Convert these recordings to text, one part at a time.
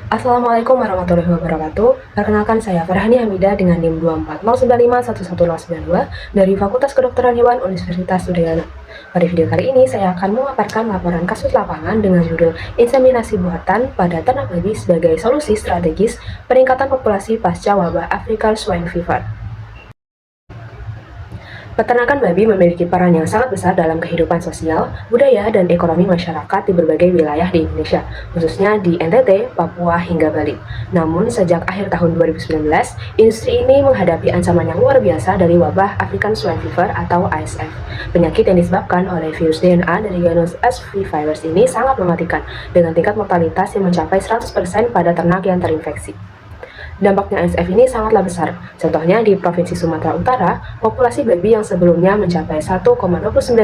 Assalamualaikum warahmatullahi wabarakatuh. Perkenalkan saya Farhani Hamidah dengan NIM 240951192 dari Fakultas Kedokteran Hewan Universitas Udayana. Pada video kali ini saya akan memaparkan laporan kasus lapangan dengan judul Inseminasi Buatan pada Ternak Babi sebagai Solusi Strategis Peningkatan Populasi Pasca Wabah African Swine Fever. Peternakan babi memiliki peran yang sangat besar dalam kehidupan sosial, budaya, dan ekonomi masyarakat di berbagai wilayah di Indonesia, khususnya di NTT, Papua, hingga Bali. Namun, sejak akhir tahun 2019, industri ini menghadapi ancaman yang luar biasa dari wabah African Swine Fever atau ASF. Penyakit yang disebabkan oleh virus DNA dari genus SV virus ini sangat mematikan, dengan tingkat mortalitas yang mencapai 100% pada ternak yang terinfeksi. Dampaknya ASF ini sangatlah besar. Contohnya di Provinsi Sumatera Utara, populasi babi yang sebelumnya mencapai 1,29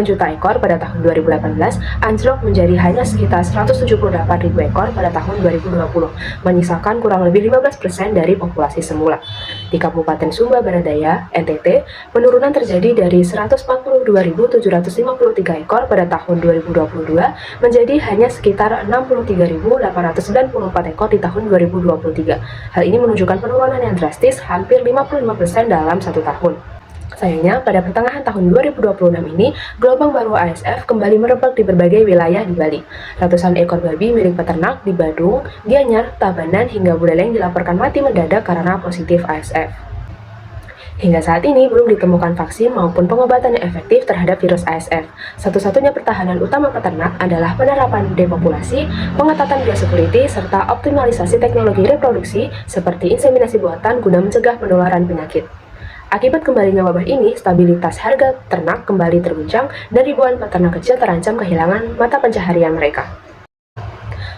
juta ekor pada tahun 2018 anjlok menjadi hanya sekitar 178.000 ekor pada tahun 2020, menyisakan kurang lebih 15% dari populasi semula. Di Kabupaten Sumba Barat Daya, NTT, penurunan terjadi dari 142.753 ekor pada tahun 2022 menjadi hanya sekitar 63.894 ekor di tahun 2023. Hal ini menunjukkan penurunan yang drastis hampir 55% dalam satu tahun. Sayangnya, pada pertengahan tahun 2026 ini, gelombang baru ASF kembali merebak di berbagai wilayah di Bali. Ratusan ekor babi milik peternak di Badung, Gianyar, Tabanan, hingga Buleleng dilaporkan mati mendadak karena positif ASF. Hingga saat ini belum ditemukan vaksin maupun pengobatan yang efektif terhadap virus ASF. Satu-satunya pertahanan utama peternak adalah penerapan depopulasi, pengetatan biosecurity, serta optimalisasi teknologi reproduksi seperti inseminasi buatan guna mencegah penularan penyakit. Akibat kembalinya wabah ini, stabilitas harga ternak kembali terguncang dan ribuan peternak kecil terancam kehilangan mata pencaharian mereka.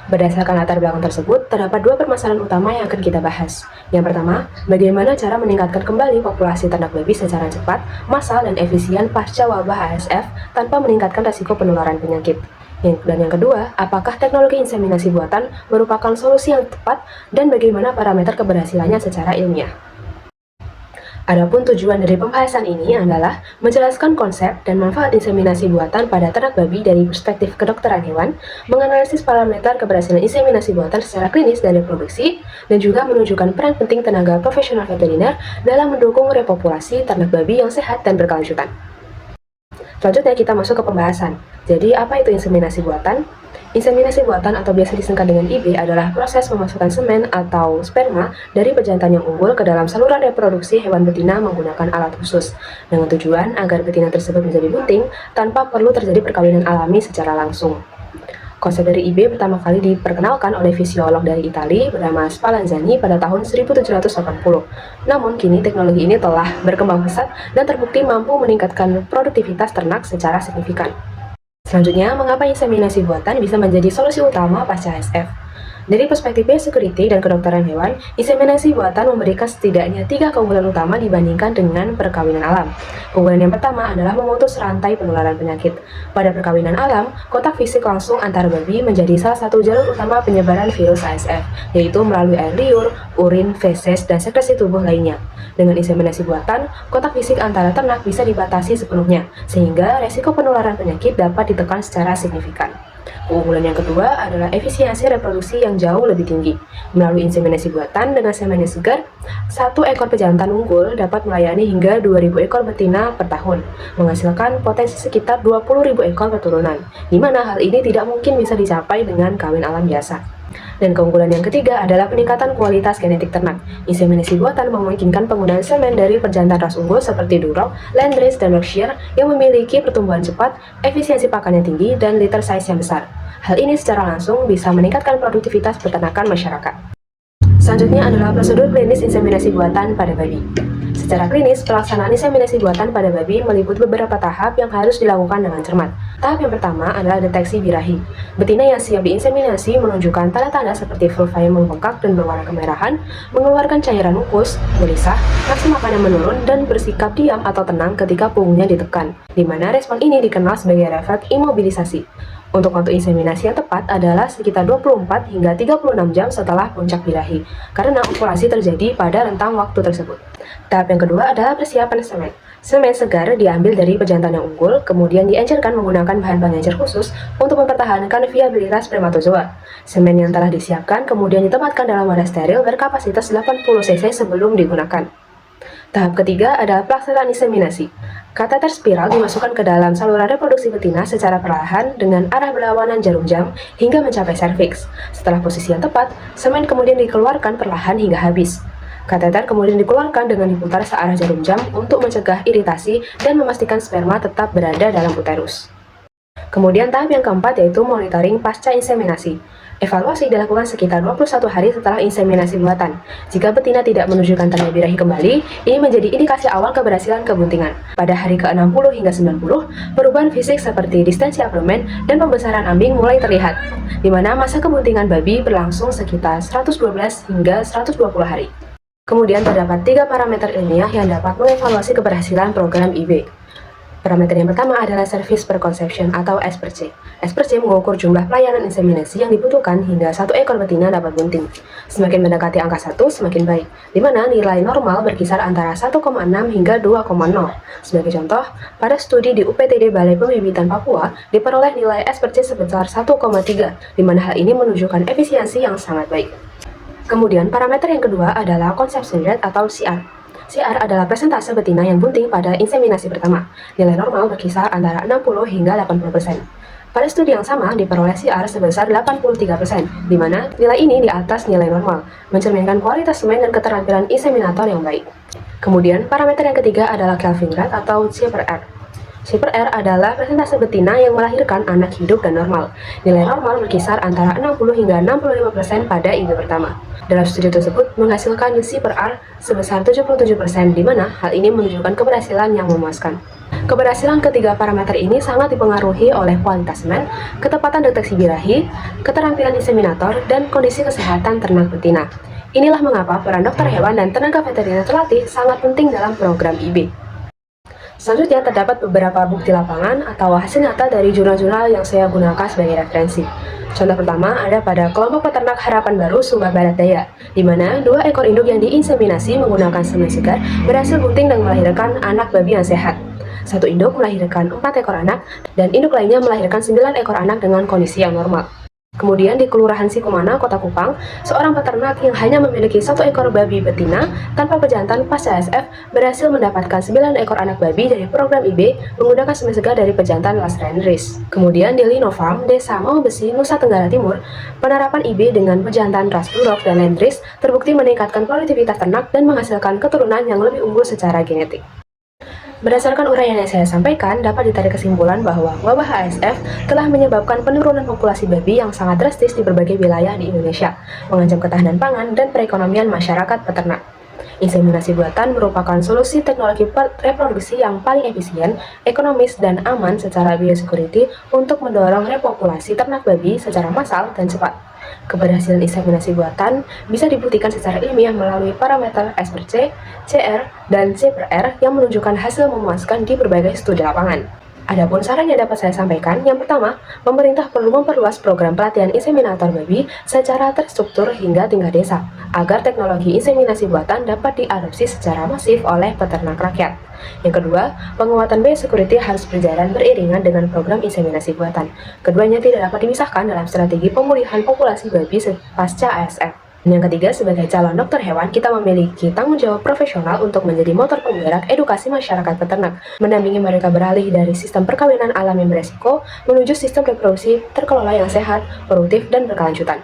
Berdasarkan latar belakang tersebut, terdapat dua permasalahan utama yang akan kita bahas. Yang pertama, bagaimana cara meningkatkan kembali populasi ternak babi secara cepat, massal, dan efisien pasca wabah ASF tanpa meningkatkan risiko penularan penyakit. Dan yang kedua, apakah teknologi inseminasi buatan merupakan solusi yang tepat dan bagaimana parameter keberhasilannya secara ilmiah. Adapun tujuan dari pembahasan ini adalah menjelaskan konsep dan manfaat inseminasi buatan pada ternak babi dari perspektif kedokteran hewan, menganalisis parameter keberhasilan inseminasi buatan secara klinis dan reproduksi, dan juga menunjukkan peran penting tenaga profesional veteriner dalam mendukung repopulasi ternak babi yang sehat dan berkelanjutan. Selanjutnya kita masuk ke pembahasan. Jadi apa itu inseminasi buatan? Inseminasi buatan atau biasa disingkat dengan IB adalah proses memasukkan semen atau sperma dari pejantan yang unggul ke dalam saluran reproduksi hewan betina menggunakan alat khusus, dengan tujuan agar betina tersebut menjadi bunting tanpa perlu terjadi perkawinan alami secara langsung. Konsep dari IB pertama kali diperkenalkan oleh fisiolog dari Italia bernama Spallanzani pada tahun 1780. Namun kini teknologi ini telah berkembang pesat dan terbukti mampu meningkatkan produktivitas ternak secara signifikan. Selanjutnya, mengapa inseminasi buatan bisa menjadi solusi utama pasca ASF? Dari perspektif biosecurity dan kedokteran hewan, inseminasi buatan memberikan setidaknya 3 keunggulan utama dibandingkan dengan perkawinan alam. Keunggulan yang pertama adalah memutus rantai penularan penyakit. Pada perkawinan alam, kontak fisik langsung antar babi menjadi salah satu jalur utama penyebaran virus ASF, yaitu melalui air liur, urin, feses, dan sekresi tubuh lainnya. Dengan inseminasi buatan, kontak fisik antara ternak bisa dibatasi sepenuhnya, sehingga resiko penularan penyakit dapat ditekan secara signifikan. Keunggulan yang kedua adalah efisiensi reproduksi yang jauh lebih tinggi. Melalui inseminasi buatan dengan semen yang segar, satu ekor pejantan unggul dapat melayani hingga 2.000 ekor betina per tahun, menghasilkan potensi sekitar 20.000 ekor keturunan, di mana hal ini tidak mungkin bisa dicapai dengan kawin alam biasa. Dan keunggulan yang ketiga adalah peningkatan kualitas genetik ternak. Inseminasi buatan memungkinkan penggunaan semen dari pejantan ras unggul seperti Duroc, Landrace, dan Yorkshire yang memiliki pertumbuhan cepat, efisiensi pakan yang tinggi, dan litter size yang besar. Hal ini secara langsung bisa meningkatkan produktivitas peternakan masyarakat. Selanjutnya adalah prosedur klinis inseminasi buatan pada babi. Secara klinis, pelaksanaan inseminasi buatan pada babi meliputi beberapa tahap yang harus dilakukan dengan cermat. Tahap yang pertama adalah deteksi birahi. Betina yang siap diinseminasi menunjukkan tanda-tanda seperti vulva yang membengkak dan berwarna kemerahan, mengeluarkan cairan mukus, gelisah, nafsu makan yang menurun, dan bersikap diam atau tenang ketika punggungnya ditekan, di mana respon ini dikenal sebagai refleks imobilisasi. Untuk waktu inseminasi yang tepat adalah sekitar 24 hingga 36 jam setelah puncak birahi, karena ovulasi terjadi pada rentang waktu tersebut. Tahap yang kedua adalah persiapan semen. Semen segar diambil dari pejantan yang unggul, kemudian diencerkan menggunakan bahan pengencer khusus untuk mempertahankan viabilitas spermatozoa. Semen yang telah disiapkan kemudian ditempatkan dalam wadah steril berkapasitas 80 cc sebelum digunakan. Tahap ketiga adalah pelaksanaan inseminasi. Kateter spiral dimasukkan ke dalam saluran reproduksi betina secara perlahan dengan arah berlawanan jarum jam hingga mencapai serviks. Setelah posisi yang tepat, semen kemudian dikeluarkan perlahan hingga habis. Kateter kemudian dikeluarkan dengan diputar searah jarum jam untuk mencegah iritasi dan memastikan sperma tetap berada dalam uterus. Kemudian tahap yang keempat yaitu monitoring pasca inseminasi. Evaluasi dilakukan sekitar 21 hari setelah inseminasi buatan. Jika betina tidak menunjukkan tanda birahi kembali, ini menjadi indikasi awal keberhasilan kebuntingan. Pada hari ke-60 hingga 90, perubahan fisik seperti distensi abdomen dan pembesaran ambing mulai terlihat, di mana masa kebuntingan babi berlangsung sekitar 112 hingga 120 hari. Kemudian terdapat 3 parameter ilmiah yang dapat mengevaluasi keberhasilan program IB. Parameter yang pertama adalah Service per Conception atau S per C. S per C mengukur jumlah pelayanan inseminasi yang dibutuhkan hingga satu ekor betina dapat bunting. Semakin mendekati angka 1, semakin baik, di mana nilai normal berkisar antara 1,6 hingga 2,0. Sebagai contoh, pada studi di UPTD Balai Pembibitan Papua diperoleh nilai S per C sebesar 1,3, di mana hal ini menunjukkan efisiensi yang sangat baik. Kemudian parameter yang kedua adalah Conception Rate atau CR. CR adalah persentase betina yang bunting pada inseminasi pertama. Nilai normal berkisar antara 60 hingga 80%. Pada studi yang sama diperoleh CR sebesar 83%, di mana nilai ini di atas nilai normal, mencerminkan kualitas semen dan keterampilan inseminator yang baik. Kemudian parameter yang ketiga adalah Kelvin Rate atau C per R. C per R adalah persentase betina yang melahirkan anak hidup dan normal. Nilai normal berkisar antara 60 hingga 65% pada IB pertama. Dalam studi tersebut menghasilkan C per R sebesar 77%, di mana hal ini menunjukkan keberhasilan yang memuaskan. Keberhasilan ketiga parameter ini sangat dipengaruhi oleh kualitas semen, ketepatan deteksi birahi, keterampilan inseminator, dan kondisi kesehatan ternak betina. Inilah mengapa peran dokter hewan dan tenaga veteriner terlatih sangat penting dalam program IB. Selanjutnya terdapat beberapa bukti lapangan atau hasil nyata dari jurnal-jurnal yang saya gunakan sebagai referensi. Contoh pertama ada pada kelompok peternak harapan baru Sumba Barat Daya, di mana 2 ekor induk yang diinseminasi menggunakan semen segar berhasil bunting dan melahirkan anak babi yang sehat. Satu induk melahirkan 4 ekor anak, dan induk lainnya melahirkan 9 ekor anak dengan kondisi yang normal. Kemudian di Kelurahan Sikumana, Kota Kupang, seorang peternak yang hanya memiliki 1 ekor babi betina tanpa pejantan pasca ASF berhasil mendapatkan 9 ekor anak babi dari program IB menggunakan semen segar dari pejantan Las Renris. Kemudian di Lino Farm, Desa Mau Besi, Nusa Tenggara Timur, penerapan IB dengan pejantan ras Bulldog dan Landris terbukti meningkatkan produktivitas ternak dan menghasilkan keturunan yang lebih unggul secara genetik. Berdasarkan uraian yang saya sampaikan, dapat ditarik kesimpulan bahwa wabah ASF telah menyebabkan penurunan populasi babi yang sangat drastis di berbagai wilayah di Indonesia, mengancam ketahanan pangan dan perekonomian masyarakat peternak. Inseminasi buatan merupakan solusi teknologi reproduksi yang paling efisien, ekonomis, dan aman secara biosecurity untuk mendorong repopulasi ternak babi secara massal dan cepat. Keberhasilan inseminasi buatan bisa dibuktikan secara ilmiah melalui parameter S per C, CR, dan C per R yang menunjukkan hasil memuaskan di berbagai studi lapangan. Adapun saran yang dapat saya sampaikan, yang pertama, pemerintah perlu memperluas program pelatihan inseminator babi secara terstruktur hingga tingkat desa, agar teknologi inseminasi buatan dapat diadopsi secara masif oleh peternak rakyat. Yang kedua, penguatan biosecurity harus berjalan beriringan dengan program inseminasi buatan. Keduanya tidak dapat dipisahkan dalam strategi pemulihan populasi babi pasca ASF. Dan yang ketiga, sebagai calon dokter hewan, kita memiliki tanggung jawab profesional untuk menjadi motor penggerak edukasi masyarakat peternak, mendampingi mereka beralih dari sistem perkawinan alam yang beresiko menuju sistem reproduksi terkelola yang sehat, produktif, dan berkelanjutan.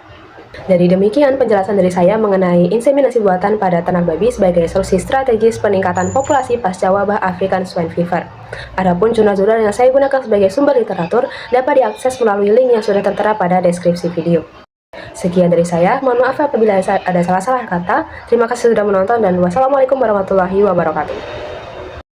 Jadi demikian penjelasan dari saya mengenai inseminasi buatan pada ternak babi sebagai solusi strategis peningkatan populasi pasca wabah African Swine Fever. Adapun jurnal-jurnal yang saya gunakan sebagai sumber literatur dapat diakses melalui link yang sudah tertera pada deskripsi video. Sekian dari saya, mohon maaf apabila ada salah-salah kata. Terima kasih sudah menonton dan wassalamualaikum warahmatullahi wabarakatuh.